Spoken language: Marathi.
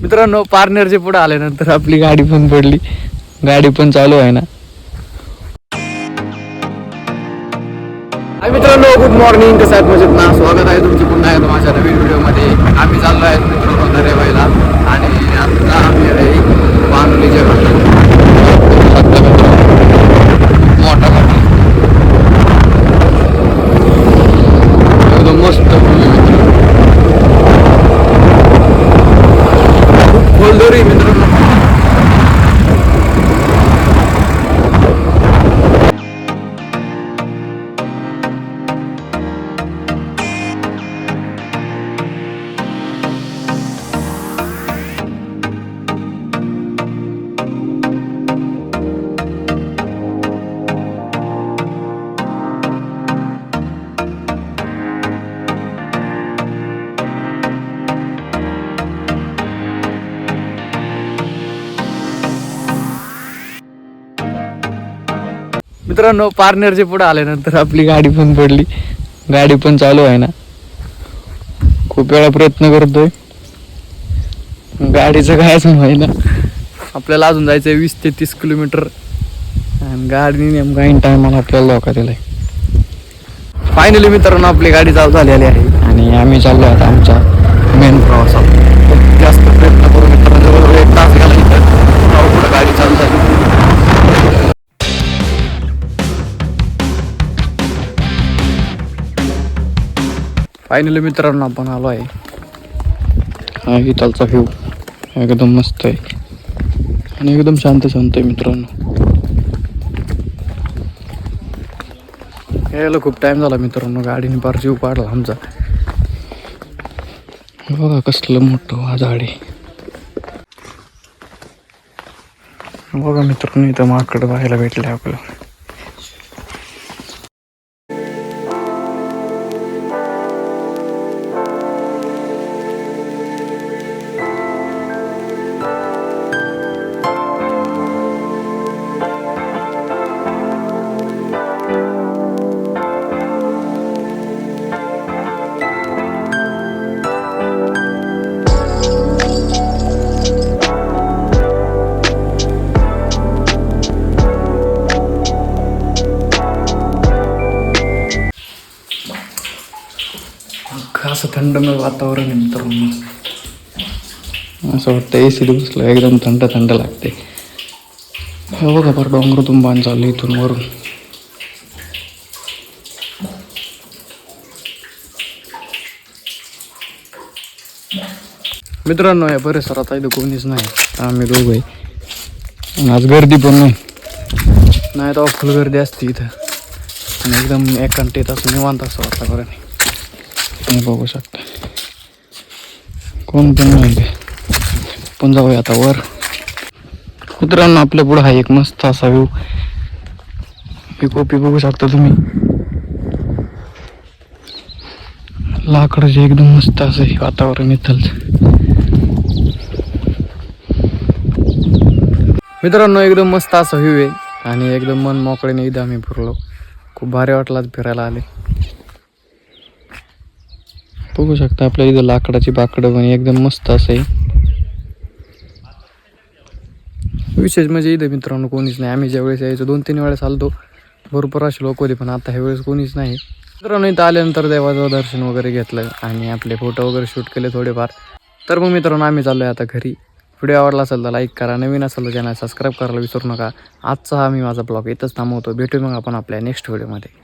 मित्रांनो पार्टनरच्या पुढे आल्यानंतर आपली गाडी पण पडली, गाडी पण चालू आहे ना. हाय मित्रांनो, गुड मॉर्निंग. कसं आहेत मजेत ना? स्वागत आहे तुमचं पुन्हा एकदा माझ्या नवीन व्हिडिओमध्ये. आम्ही चाललो आहे मित्रांनो दरेवायला आणि आता आम्ही आहे बांधलीच्या घाटात. मोठा घाट एकदम मस्त खूप खोलदोरी मित्रांनो. मित्रांनो पार्टनरच्या पुढे आल्यानंतर आपली गाडी पण पडली, गाडी पण चालू आहे ना. खूप वेळा प्रयत्न करतोय, गाडीचं कायच ना. आपल्याला अजून जायचं आहे 20 ते 30 किलोमीटर आणि गाडी नेमका इन टायमाला आपल्याला धोका दिलाय. फायनली मित्रांनो आपली गाडी चालू झालेली आहे आणि आम्ही चाललो आता आमच्या मेन प्रवासाला. खूप जास्त प्रयत्न करून मित्रांनो जवळजवळ 1 तास गेला इथं पुढे गाडी चालू झाली. फायनली मित्रांनो आपण आलो आहे. हा इथलचा व्ह्यू एकदम मस्त आहे आणि एकदम शांत आहे मित्रांनो. यायला खूप टाइम झाला मित्रांनो, गाडीने पार जीव पाडला आमचा. बघा कसलं मोठं झाड आहे. बघा मित्रांनो इथं माकड पाहायला भेटले आपल्याला. असं थंडमय वातावरण आहे मित्रांनो. असं वाटतं एसी बसलं एकदम थंड थंड लागते. हे बघा फार डोंगरातून बांध चालू इथून वरून. मित्रांनो या परिसरात इथं कोणीच नाही, आम्ही दोघं आहे. आज गर्दी पण नाही तर फुल गर्दी असते इथं आणि एकदम एकांत असं निवांत असं वातावरण आहे. बघू शकता कोण पण नाही. पण जाऊया आता वर. मित्रांनो आपल्या पुढे हा एक मस्त असा व्ह्यू, पिकोपी बघू शकता तुम्ही. लाकडाचे एकदम मस्त असं वातावरण इथलचं. मित्रांनो एकदम मस्त असा व्ह्यू आहे आणि एकदम मन मोकळीने इथं आम्ही फिरलो. खूप भारी वाटला फिरायला आले. बघू शकता आपल्या इथं लाकडाची बाकडं पण एकदम मस्त असं आहे. विशेष म्हणजे इथं मित्रांनो कोणीच नाही. आम्ही ज्या वेळेस यायचो 2-3 वेळेस आलतो, भरपूर असे लोक होते, पण आता ह्या वेळेस कोणीच नाही. मित्रांनो इथं आल्यानंतर देवाचं दर्शन वगैरे घेतलं आणि आपले फोटो वगैरे शूट केले थोडेफार. तर मग मित्रांनो आम्ही चाललो आहे आता घरी. व्हिडिओ आवडला असेल तर लाईक करा, नवीन असेल तर चॅनल सबस्क्राईब करायला विसरू नका. आजचा हा मी माझा ब्लॉग इथंच थांबवतो. भेटू मग आपण आपल्या नेक्स्ट व्हिडिओमध्ये.